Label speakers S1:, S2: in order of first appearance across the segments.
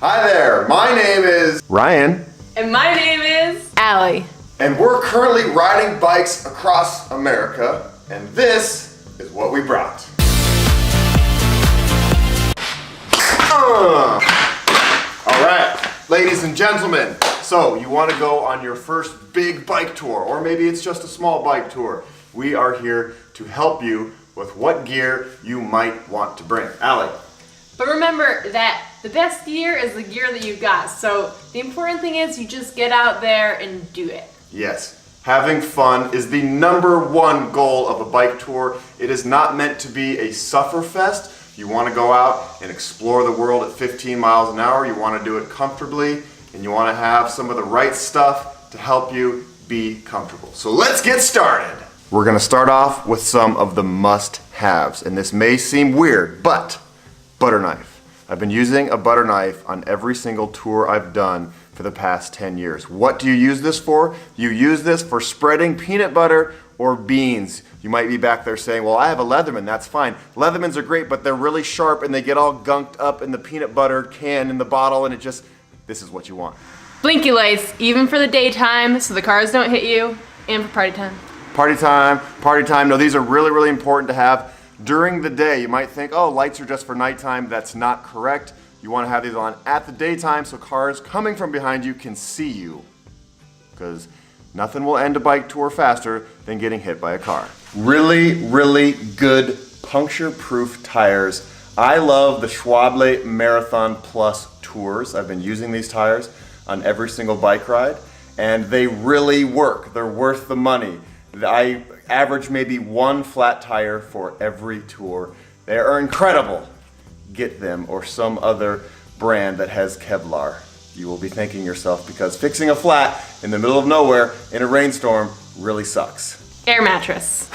S1: Hi there, my name is Ryan.
S2: And my name is Allie.
S1: And we're currently riding bikes across America, and this is what we brought. Alright, ladies and gentlemen, so you want to go on your first big bike tour, or maybe it's just a small bike tour. We are here to help you with what gear you might want to bring. Allie.
S2: But remember that the best gear is the gear that you got. So the important thing is you just get out there and do it.
S1: Yes, having fun is the #1 goal of a bike tour. It is not meant to be a sufferfest. You want to go out and explore the world at 15 miles an hour. You want to do it comfortably, and you want to have some of the right stuff to help you be comfortable. So let's get started. We're going to start off with some of the must-haves, and this may seem weird, but butter knife. I've been using a butter knife on every single tour I've done for the past 10 years. What do you use this for? You use this for spreading peanut butter or beans. You might be back there saying, well, I have a Leatherman, that's fine. Leathermans are great, but they're really sharp and they get all gunked up in the peanut butter can in the bottle, and this is what you want.
S2: Blinky lights, even for the daytime, so the cars don't hit you, and for party time.
S1: Party time, party time. No, these are really, really important to have during the day. You might think, oh, lights are just for nighttime. That's not correct. You want to have these on at the daytime so cars coming from behind you can see you, because nothing will end a bike tour faster than getting hit by a car. Really, really good puncture-proof tires. I love the Schwalbe Marathon Plus Tours. I've been using these tires on every single bike ride, and they really work. They're worth the money. I average maybe 1 flat tire for every tour. They are incredible. Get them, or some other brand that has Kevlar. You will be thanking yourself, because fixing a flat in the middle of nowhere in a rainstorm really sucks.
S2: Air mattress.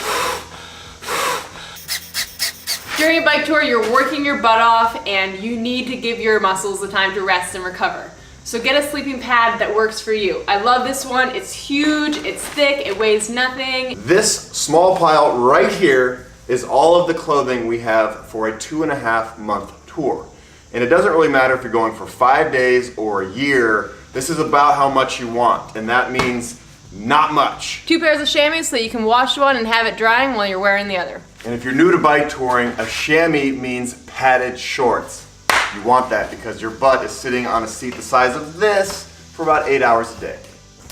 S2: During a bike tour, you're working your butt off and you need to give your muscles the time to rest and recover. So get a sleeping pad that works for you. I love this one. It's huge, it's thick, it weighs nothing.
S1: This small pile right here is all of the clothing we have for a 2.5-month tour. And it doesn't really matter if you're going for 5 days or a year. This is about how much you want, and that means not much.
S2: 2 pairs of chamois so that you can wash one and have it drying while you're wearing the other.
S1: And if you're new to bike touring, a chamois means padded shorts. You want that because your butt is sitting on a seat the size of this for about 8 hours a day.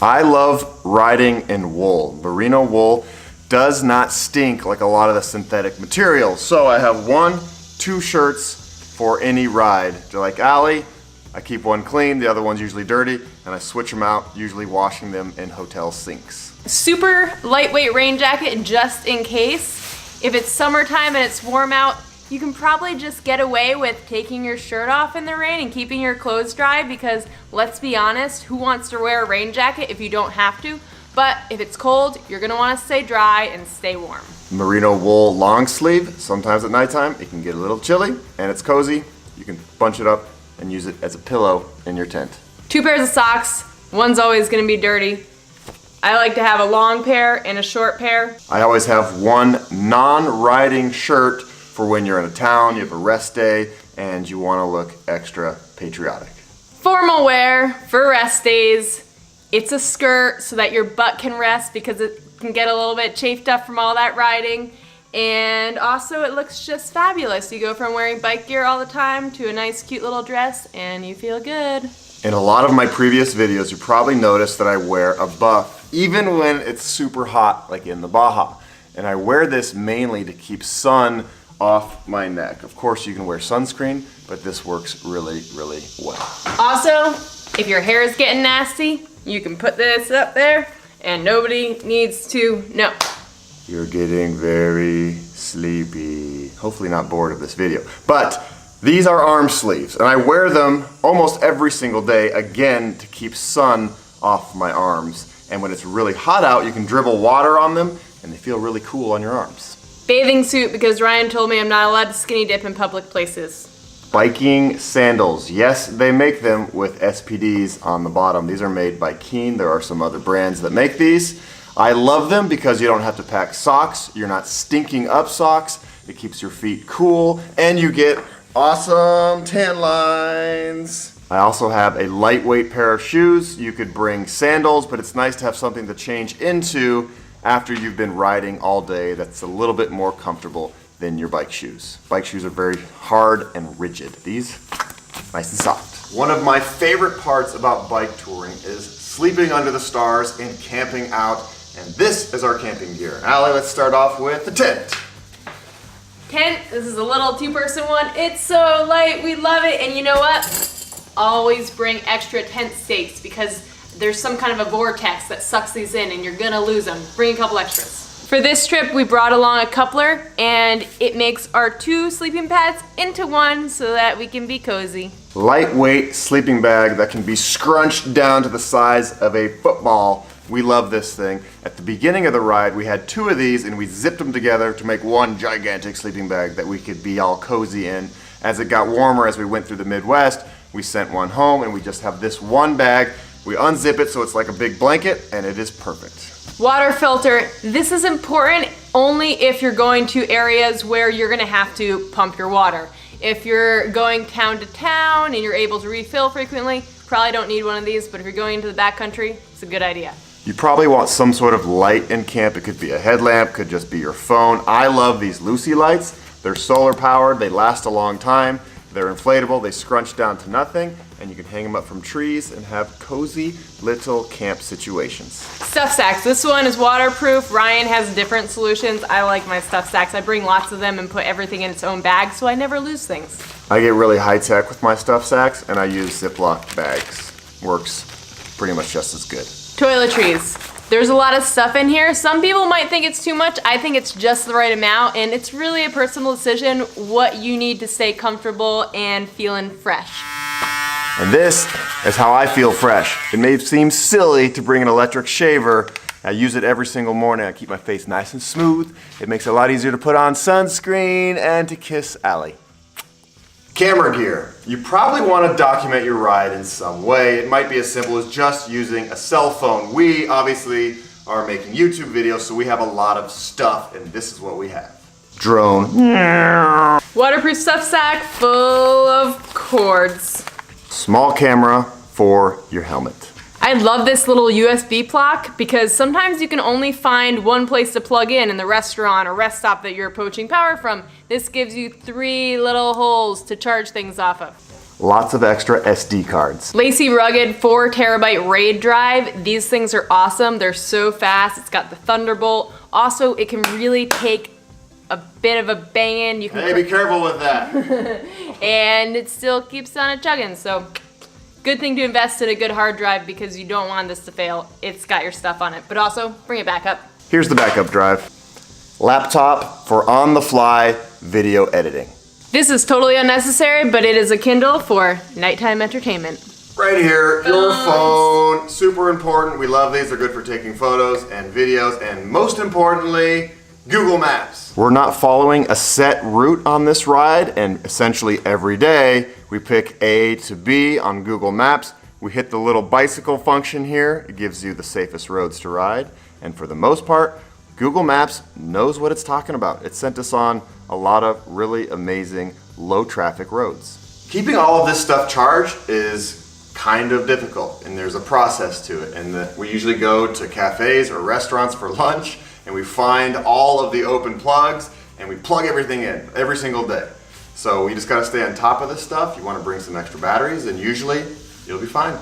S1: I love riding in wool. Merino wool does not stink like a lot of the synthetic materials. So I have 2 shirts for any ride. They're like Allie, I keep one clean, the other one's usually dirty, and I switch them out, usually washing them in hotel sinks.
S2: Super lightweight rain jacket just in case. If it's summertime and it's warm out, you can probably just get away with taking your shirt off in the rain and keeping your clothes dry, because let's be honest, who wants to wear a rain jacket if you don't have to? But if it's cold, you're gonna wanna stay dry and stay warm.
S1: Merino wool long sleeve. Sometimes at nighttime it can get a little chilly and it's cozy. You can bunch it up and use it as a pillow in your tent.
S2: 2 pairs of socks. One's always gonna be dirty. I like to have a long pair and a short pair.
S1: I always have 1 non-riding shirt for when you're in a town, you have a rest day, and you want to look extra patriotic.
S2: Formal wear for rest days. It's a skirt so that your butt can rest, because it can get a little bit chafed up from all that riding. And also it looks just fabulous. You go from wearing bike gear all the time to a nice cute little dress and you feel good.
S1: In a lot of my previous videos, you probably noticed that I wear a buff, even when it's super hot, like in the Baja. And I wear this mainly to keep sun off my neck. Of course, you can wear sunscreen, but this works really, really well.
S2: Also, if your hair is getting nasty, you can put this up there and nobody needs to know.
S1: You're getting very sleepy. Hopefully not bored of this video. But these are arm sleeves, and I wear them almost every single day, again, to keep sun off my arms. And when it's really hot out, you can dribble water on them, and they feel really cool on your arms.
S2: Bathing suit, because Ryan told me I'm not allowed to skinny dip in public places.
S1: Biking sandals. Yes, they make them with SPDs on the bottom. These are made by Keen. There are some other brands that make these. I love them because you don't have to pack socks. You're not stinking up socks. It keeps your feet cool, and you get awesome tan lines. I also have a lightweight pair of shoes. You could bring sandals, but it's nice to have something to change into after you've been riding all day that's a little bit more comfortable than your bike shoes. Bike shoes are very hard and rigid. These, nice and soft. One of my favorite parts about bike touring is sleeping under the stars and camping out. And this is our camping gear. Allie, let's start off with the tent.
S2: Tent, this is a little 2-person one. It's so light, we love it. And you know what? Always bring extra tent stakes because there's some kind of a vortex that sucks these in and you're gonna lose them. Bring a couple extras. For this trip, we brought along a coupler and it makes our 2 sleeping pads into one so that we can be cozy.
S1: Lightweight sleeping bag that can be scrunched down to the size of a football. We love this thing. At the beginning of the ride, we had 2 of these and we zipped them together to make one gigantic sleeping bag that we could be all cozy in. As it got warmer, as we went through the Midwest, we sent one home and we just have this one bag. We unzip it so it's like a big blanket and it is perfect.
S2: Water filter, this is important only if you're going to areas where you're gonna have to pump your water. If you're going town to town and you're able to refill frequently, probably don't need one of these, but if you're going into the backcountry, it's a good idea.
S1: You probably want some sort of light in camp. It could be a headlamp, could just be your phone. I love these Lucy lights. They're solar powered, they last a long time. They're inflatable, they scrunch down to nothing, and you can hang them up from trees and have cozy little camp situations.
S2: Stuff sacks, this one is waterproof. Ryan has different solutions. I like my stuff sacks. I bring lots of them and put everything in its own bag so I never lose things.
S1: I get really high tech with my stuff sacks and I use Ziploc bags. Works pretty much just as good.
S2: Toiletries. There's a lot of stuff in here. Some people might think it's too much. I think it's just the right amount, and it's really a personal decision what you need to stay comfortable and feeling fresh.
S1: And this is how I feel fresh. It may seem silly to bring an electric shaver. I use it every single morning. I keep my face nice and smooth. It makes it a lot easier to put on sunscreen and to kiss Allie. Camera gear. You probably want to document your ride in some way. It might be as simple as just using a cell phone. We obviously are making YouTube videos, so we have a lot of stuff, and this is what we have. Drone.
S2: Waterproof stuff sack full of cords.
S1: Small camera for your helmet.
S2: I love this little USB plug because sometimes you can only find one place to plug in the restaurant or rest stop that you're poaching power from. This gives you 3 little holes to charge things off of.
S1: Lots of extra SD cards.
S2: Lacy Rugged 4 terabyte RAID drive. These things are awesome. They're so fast. It's got the Thunderbolt. Also, it can really take a bit of a banging. You can
S1: Hey, be careful with that.
S2: and it still keeps on a chugging. So good thing to invest in a good hard drive because you don't want this to fail. It's got your stuff on it, but also bring it back up.
S1: Here's the backup drive. Laptop for on-the-fly video editing.
S2: This is totally unnecessary, but it is a Kindle for nighttime entertainment.
S1: Right here, your phone, super important. We love these, they're good for taking photos and videos, and most importantly, Google Maps. We're not following a set route on this ride, and essentially every day we pick A to B on Google Maps. We hit the little bicycle function here. It gives you the safest roads to ride, and for the most part, Google Maps knows what it's talking about. It sent us on a lot of really amazing low traffic roads. Keeping all of this stuff charged is kind of difficult, and there's a process to it. And we usually go to cafes or restaurants for lunch, and we find all of the open plugs, and we plug everything in every single day. So we just gotta stay on top of this stuff. You wanna bring some extra batteries, and usually you'll be fine.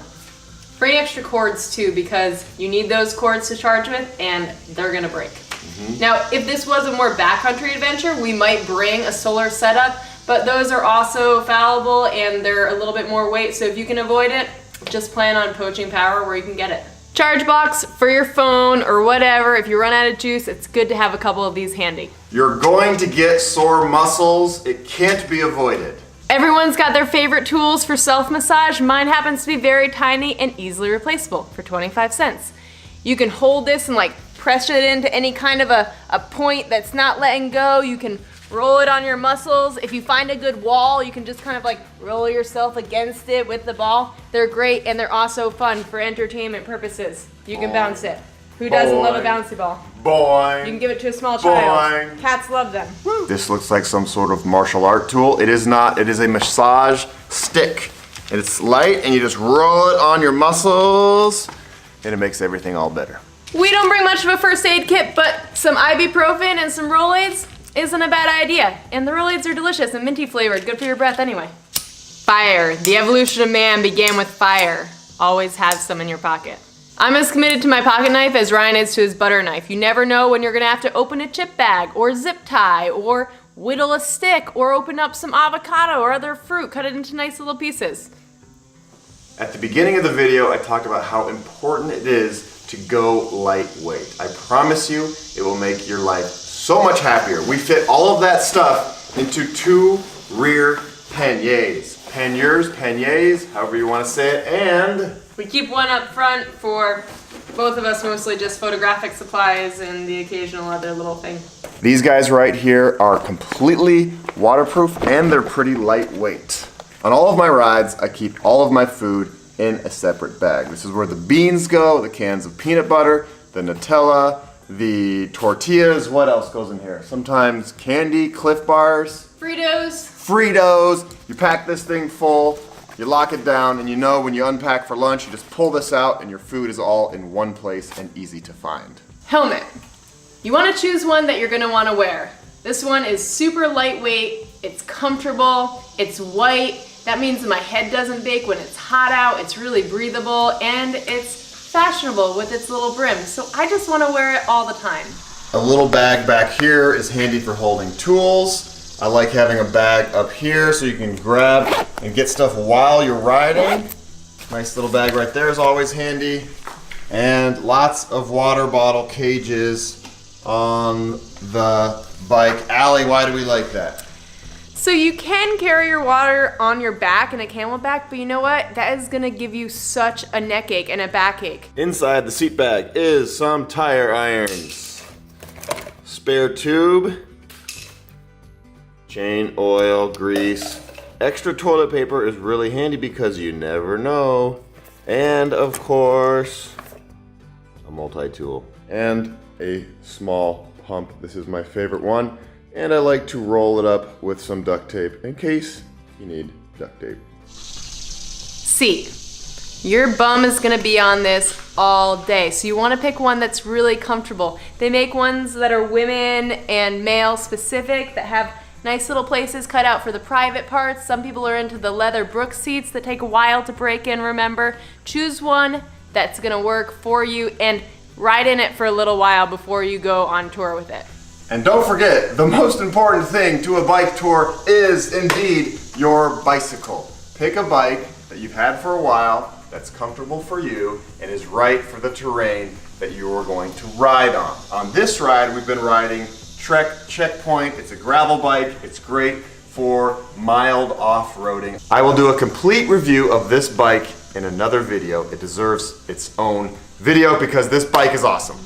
S2: Bring extra cords too, because you need those cords to charge with, and they're gonna break. Now, if this was a more backcountry adventure, we might bring a solar setup, but those are also fallible and they're a little bit more weight, so if you can avoid it, just plan on poaching power where you can get it. Charge box for your phone or whatever. If you run out of juice, it's good to have a couple of these handy.
S1: You're going to get sore muscles. It can't be avoided.
S2: Everyone's got their favorite tools for self-massage. Mine happens to be very tiny and easily replaceable for 25 cents. You can hold this and like press it into any kind of a point that's not letting go. You can roll it on your muscles. If you find a good wall, you can just kind of like roll yourself against it with the ball. They're great and they're also fun for entertainment purposes. You can bounce it. Who doesn't love a bouncy ball?
S1: Boing.
S2: You can give it to a small child.
S1: Boing.
S2: Cats love them.
S1: This looks like some sort of martial art tool. It is not. It is a massage stick. And it's light, and you just roll it on your muscles, and it makes everything all better.
S2: We don't bring much of a first aid kit, but some ibuprofen and some Rolaids isn't a bad idea. And the Rolaids are delicious and minty flavored, good for your breath anyway. Fire. The evolution of man began with fire. Always have some in your pocket. I'm as committed to my pocket knife as Ryan is to his butter knife. You never know when you're gonna have to open a chip bag, or zip tie, or whittle a stick, or open up some avocado or other fruit, cut it into nice little pieces.
S1: At the beginning of the video, I talked about how important it is to go lightweight. I promise you, it will make your life so much happier. We fit all of that stuff into 2 rear panniers. Panniers, panniers, however you want to say it, and
S2: We keep one up front for both of us, mostly just photographic supplies and the occasional other little thing.
S1: these guys right here are completely waterproof and they're pretty lightweight. On all of my rides, I keep all of my food in a separate bag. This is where the beans go, the cans of peanut butter, the Nutella, the tortillas. What else goes in here? Sometimes candy, Cliff Bars,
S2: Fritos.
S1: Fritos. You pack this thing full, you lock it down, and you know when you unpack for lunch, you just pull this out and your food is all in one place and easy to find.
S2: Helmet. You want to choose one that you're going to want to wear. This one is super lightweight, it's comfortable, it's white. That means my head doesn't bake when it's hot out, it's really breathable, and it's fashionable with its little brim. So I just want to wear it all the time.
S1: A little bag back here is handy for holding tools. I like having a bag up here so you can grab and get stuff while you're riding. Nice little bag right there is always handy. And lots of water bottle cages on the bike. Allie, why do we like that?
S2: So you can carry your water on your back in a Camelback, but you know what? That is gonna give you such a neck ache and a backache.
S1: Inside the seat bag is some tire irons, spare tube, chain oil, grease. Extra toilet paper is really handy because you never know. And of course, a multi-tool and a small pump. This is my favorite one. And I like to roll it up with some duct tape in case you need duct tape.
S2: Seat. Your bum is gonna be on this all day, so you wanna pick one that's really comfortable. They make ones that are women and male specific that have nice little places cut out for the private parts. Some people are into the leather Brooks seats that take a while to break in, remember. Choose one that's gonna work for you and ride in it for a little while before you go on tour with it.
S1: And don't forget, the most important thing to a bike tour is indeed your bicycle. Pick a bike that you've had for a while, that's comfortable for you, and is right for the terrain that you are going to ride on. On this ride, we've been riding Trek Checkpoint. It's a gravel bike. It's great for mild off-roading. I will do a complete review of this bike in another video. It deserves its own video because this bike is awesome.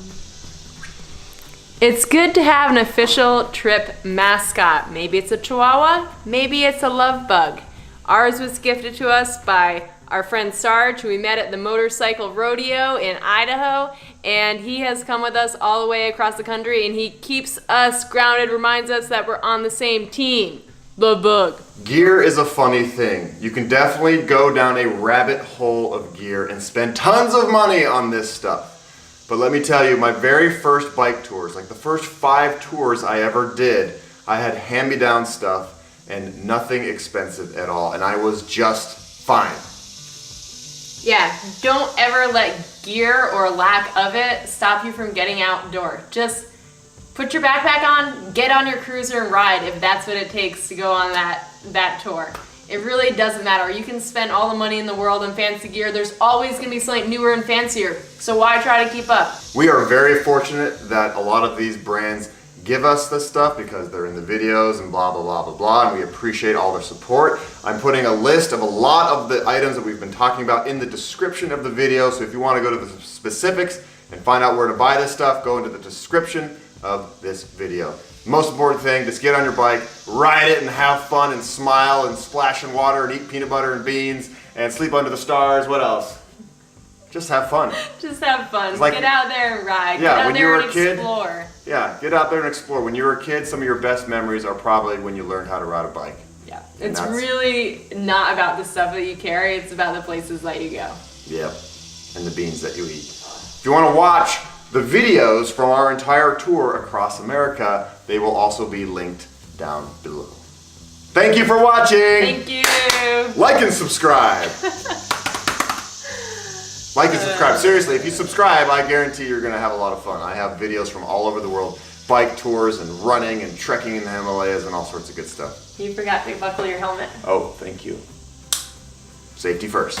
S2: It's good to have an official trip mascot. Maybe it's a Chihuahua, maybe it's a love bug. Ours was gifted to us by our friend Sarge, who we met at the motorcycle rodeo in Idaho, and he has come with us all the way across the country, and he keeps us grounded, reminds us that we're on the same team. Love bug.
S1: Gear is a funny thing. You can definitely go down a rabbit hole of gear and spend tons of money on this stuff. But let me tell you, my very first bike tours, like the first 5 tours I ever did, I had hand-me-down stuff and nothing expensive at all, and I was just fine.
S2: Yeah, don't ever let gear or lack of it stop you from getting outdoor. Just put your backpack on, get on your cruiser and ride if that's what it takes to go on that tour. It really doesn't matter. You can spend all the money in the world on fancy gear. There's always gonna be something newer and fancier. So why try to keep up?
S1: We are very fortunate that a lot of these brands give us this stuff because they're in the videos and blah, blah, blah, blah, blah, and we appreciate all their support. I'm putting a list of a lot of the items that we've been talking about in the description of the video, so if you want to go to the specifics and find out where to buy this stuff, go into the description of this video. Most important thing, just get on your bike, ride it and have fun and smile and splash in water and eat peanut butter and beans and sleep under the stars. What else? Just have fun.
S2: Just have fun.
S1: Like,
S2: get out there and ride.
S1: Yeah,
S2: get out
S1: when
S2: there
S1: you were
S2: and
S1: a kid,
S2: explore.
S1: Yeah, get out there and explore. When you were a kid, some of your best memories are probably when you learned how to ride a bike.
S2: Yeah,
S1: And
S2: it's
S1: that's-
S2: really not about the stuff that you carry, it's about the places that you go.
S1: Yep, and the beans that you eat. If you want to watch the videos from our entire tour across America, they will also be linked down below. Thank you for watching!
S2: Thank you!
S1: Like and subscribe! Like and subscribe. Seriously, if you subscribe, I guarantee you're going to have a lot of fun. I have videos from all over the world, bike tours and running and trekking in the Himalayas and all sorts of good stuff.
S2: You forgot to buckle your helmet.
S1: Oh, thank you. Safety first.